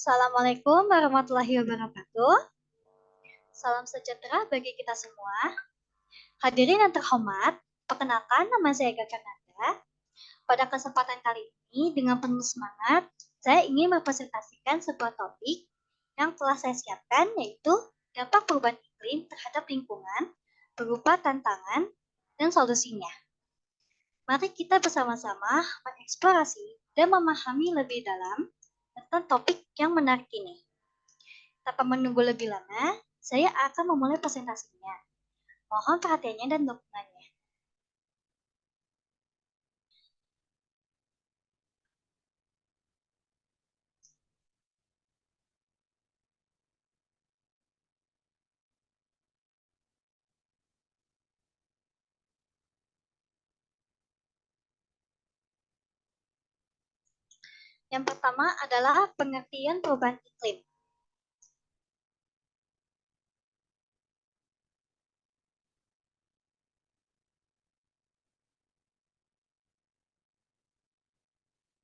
Assalamualaikum warahmatullahi wabarakatuh. Salam sejahtera bagi kita semua. Hadirin yang terhormat, perkenalkan nama saya Ega Kananda. Pada kesempatan kali ini, dengan penuh semangat, saya ingin mempresentasikan sebuah topik yang telah saya siapkan, yaitu dampak perubahan iklim terhadap lingkungan berupa tantangan dan solusinya. Mari kita bersama-sama mengeksplorasi dan memahami lebih dalam tentang topik yang menarik ini. Tanpa menunggu lebih lama, saya akan memulai presentasinya. Mohon perhatiannya dan dukungannya. Yang pertama adalah pengertian perubahan iklim.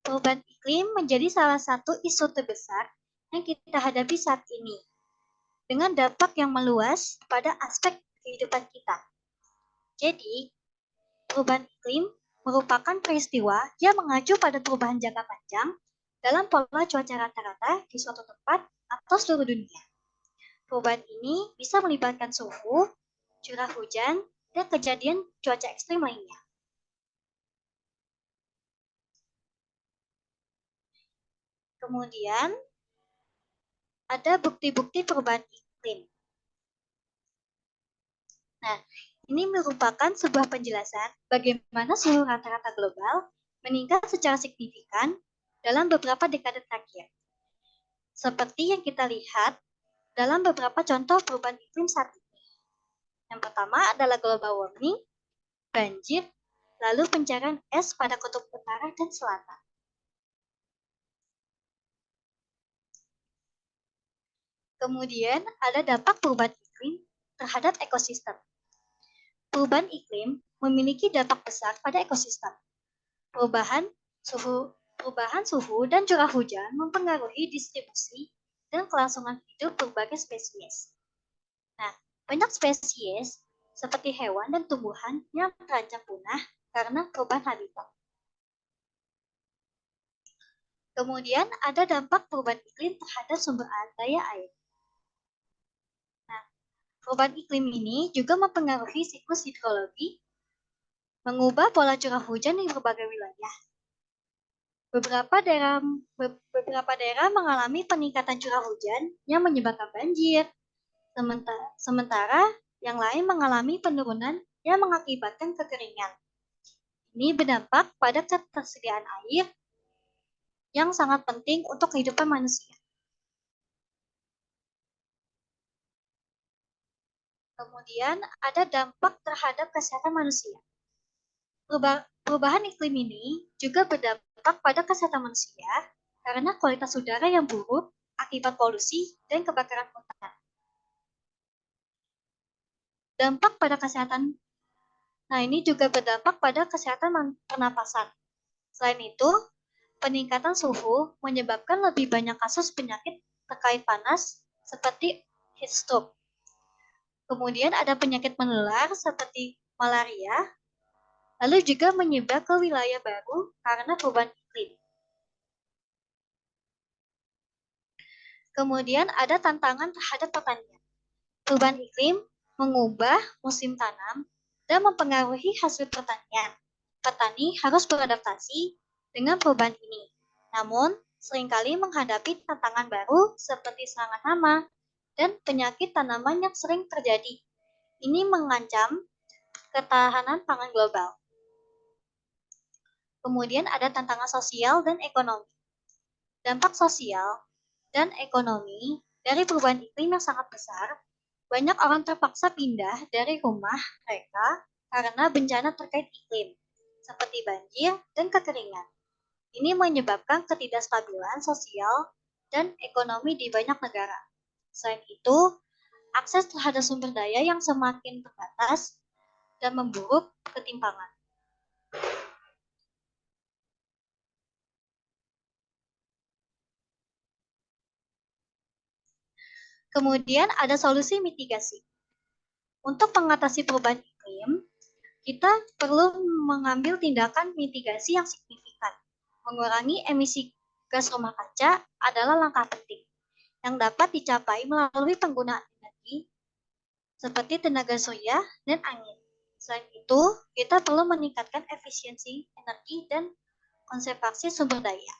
Perubahan iklim menjadi salah satu isu terbesar yang kita hadapi saat ini, dengan dampak yang meluas pada aspek kehidupan kita. Jadi, perubahan iklim merupakan peristiwa yang mengacu pada perubahan jangka panjang dalam pola cuaca rata-rata di suatu tempat atau seluruh dunia. Perubahan ini bisa melibatkan suhu, curah hujan, dan kejadian cuaca ekstrim lainnya. Kemudian, ada bukti-bukti perubahan iklim. Nah, ini merupakan sebuah penjelasan bagaimana suhu rata-rata global meningkat secara signifikan dalam beberapa dekade terakhir. Seperti yang kita lihat dalam beberapa contoh perubahan iklim saat ini. Yang pertama adalah global warming, banjir, lalu pencarian es pada kutub utara dan selatan. Kemudian ada dampak perubahan iklim terhadap ekosistem. Perubahan iklim memiliki dampak besar pada ekosistem. Perubahan suhu dan curah hujan mempengaruhi distribusi dan kelangsungan hidup berbagai spesies. Nah, banyak spesies seperti hewan dan tumbuhan yang terancam punah karena perubahan habitat. Kemudian ada dampak perubahan iklim terhadap sumber daya air. Perubahan iklim ini juga mempengaruhi siklus hidrologi, mengubah pola curah hujan di berbagai wilayah. Beberapa daerah mengalami peningkatan curah hujan yang menyebabkan banjir, sementara yang lain mengalami penurunan yang mengakibatkan kekeringan. Ini berdampak pada ketersediaan air yang sangat penting untuk kehidupan manusia. Kemudian ada dampak terhadap kesehatan manusia. Perubahan iklim ini juga berdampak pada kesehatan manusia karena kualitas udara yang buruk akibat polusi dan kebakaran hutan. Dampak pada kesehatan, nah ini juga berdampak pada kesehatan pernapasan. Selain itu, peningkatan suhu menyebabkan lebih banyak kasus penyakit terkait panas seperti heat stroke. Kemudian ada penyakit menular seperti malaria, lalu juga menyebar ke wilayah baru karena perubahan iklim. Kemudian ada tantangan terhadap pertanian. Perubahan iklim mengubah musim tanam dan mempengaruhi hasil pertanian. Petani harus beradaptasi dengan perubahan ini. Namun, seringkali menghadapi tantangan baru seperti serangan hama dan penyakit tanaman yang sering terjadi. Ini mengancam ketahanan pangan global. Kemudian ada tantangan sosial dan ekonomi. Dampak sosial dan ekonomi dari perubahan iklim yang sangat besar, banyak orang terpaksa pindah dari rumah mereka karena bencana terkait iklim, seperti banjir dan kekeringan. Ini menyebabkan ketidakstabilan sosial dan ekonomi di banyak negara. Selain itu, akses terhadap sumber daya yang semakin terbatas dan memburuk ketimpangan. Kemudian ada solusi mitigasi. Untuk mengatasi perubahan iklim, kita perlu mengambil tindakan mitigasi yang signifikan. Mengurangi emisi gas rumah kaca adalah langkah penting yang dapat dicapai melalui penggunaan energi seperti tenaga surya dan angin. Selain itu, kita perlu meningkatkan efisiensi energi dan konservasi sumber daya.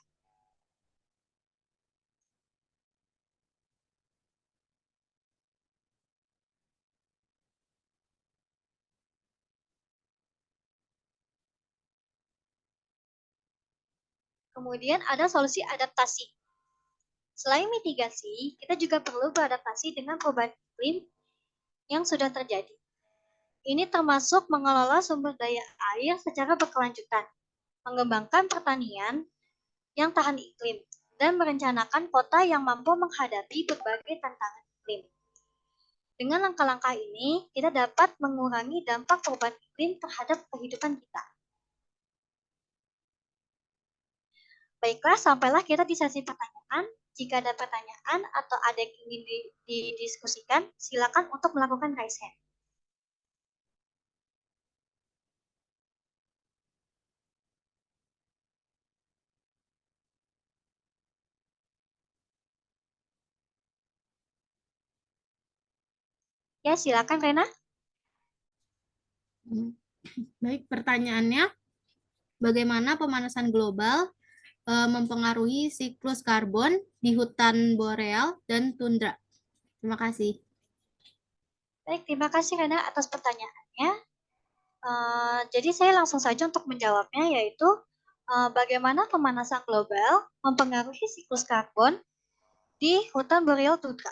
Kemudian ada solusi adaptasi. Selain mitigasi, kita juga perlu beradaptasi dengan perubahan iklim yang sudah terjadi. Ini termasuk mengelola sumber daya air secara berkelanjutan, mengembangkan pertanian yang tahan iklim, dan merencanakan kota yang mampu menghadapi berbagai tantangan iklim. Dengan langkah-langkah ini, kita dapat mengurangi dampak perubahan iklim terhadap kehidupan kita. Baiklah, sampailah kita di sesi pertanyaan. Jika ada pertanyaan atau ada yang ingin didiskusikan, silakan untuk melakukan raise hand. Ya, silakan Rena. Baik, pertanyaannya, bagaimana pemanasan global mempengaruhi siklus karbon di hutan boreal dan tundra? Terima kasih. Baik, terima kasih Rena atas pertanyaannya. Jadi saya langsung saja untuk menjawabnya, yaitu bagaimana pemanasan global mempengaruhi siklus karbon di hutan boreal tundra.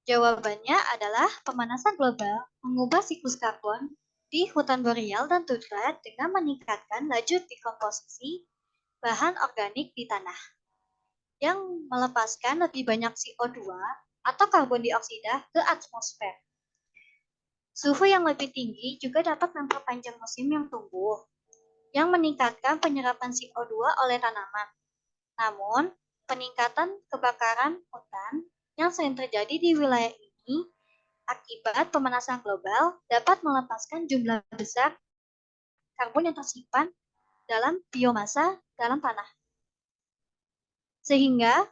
Jawabannya adalah pemanasan global mengubah siklus karbon di hutan boreal dan tundra dengan meningkatkan laju dekomposisi bahan organik di tanah yang melepaskan lebih banyak CO2 atau karbon dioksida ke atmosfer. Suhu yang lebih tinggi juga dapat memperpanjang musim yang tumbuh, yang meningkatkan penyerapan CO2 oleh tanaman. Namun, peningkatan kebakaran hutan yang sering terjadi di wilayah ini akibat pemanasan global dapat melepaskan jumlah besar karbon yang tersimpan dalam biomasa dalam tanah. Sehingga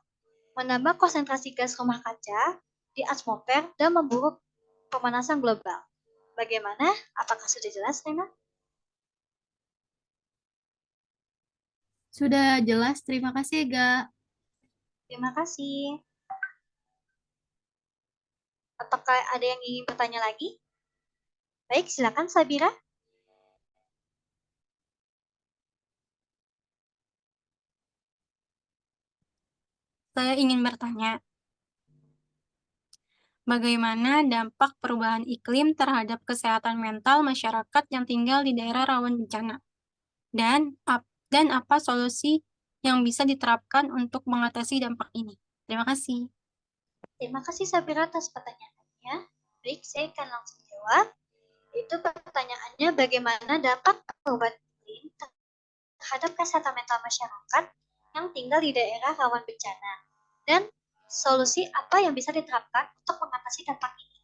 menambah konsentrasi gas rumah kaca di atmosfer dan memburuk pemanasan global. Bagaimana? Apakah sudah jelas, Rena? Sudah jelas, terima kasih, Ega. Terima kasih. Apakah ada yang ingin bertanya lagi? Baik, silakan Sabira. Saya ingin bertanya, bagaimana dampak perubahan iklim terhadap kesehatan mental masyarakat yang tinggal di daerah rawan bencana? Dan apa solusi yang bisa diterapkan untuk mengatasi dampak ini? Terima kasih. Terima kasih Sabira atas pertanyaannya. Baik, saya akan langsung jawab. Itu pertanyaannya bagaimana dampak perubahan iklim terhadap kesehatan mental masyarakat yang tinggal di daerah rawan bencana. Dan solusi apa yang bisa diterapkan untuk mengatasi dampak ini?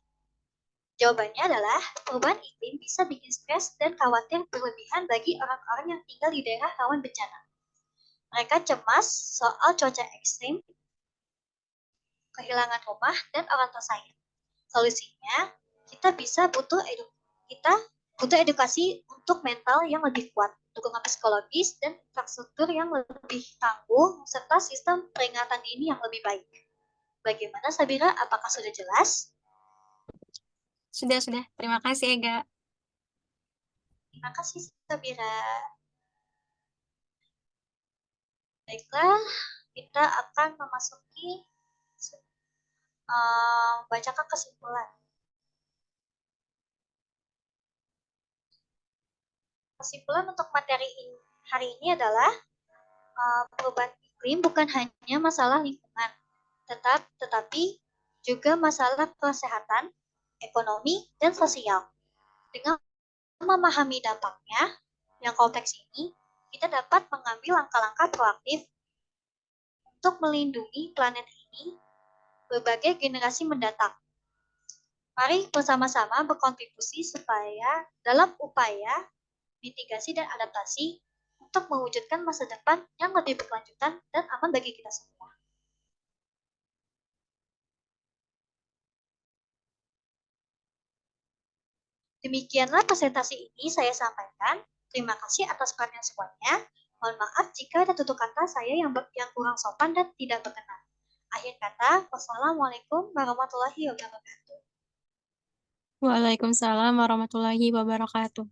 Jawabannya adalah perubahan iklim bisa bikin stres dan khawatir berlebihan bagi orang-orang yang tinggal di daerah rawan bencana. Mereka cemas soal cuaca ekstrim, kehilangan rumah, dan orang tersayang. Solusinya, kita butuh edukasi untuk mental yang lebih kuat, dukungan psikologis, dan infrastruktur yang lebih tangguh, serta sistem peringatan dini yang lebih baik. Bagaimana Sabira? Apakah sudah jelas? Sudah. Terima kasih, Ega. Terima kasih Sabira. Baiklah, kita akan memasuki bacakan kesimpulan. Kesimpulan untuk materi hari ini adalah perubahan iklim bukan hanya masalah lingkungan, tetapi juga masalah kesehatan, ekonomi, dan sosial. Dengan memahami dampaknya yang kompleks ini, kita dapat mengambil langkah-langkah proaktif untuk melindungi planet ini ini berbagai generasi mendatang. Mari bersama-sama berkontribusi supaya dalam upaya mitigasi dan adaptasi untuk mewujudkan masa depan yang lebih berkelanjutan dan aman bagi kita semua. Demikianlah presentasi ini saya sampaikan. Terima kasih atas perhatian semuanya. Mohon maaf jika ada tutur kata saya yang kurang sopan dan tidak berkenan. Akhir kata, wassalamualaikum warahmatullahi wabarakatuh. Waalaikumsalam warahmatullahi wabarakatuh.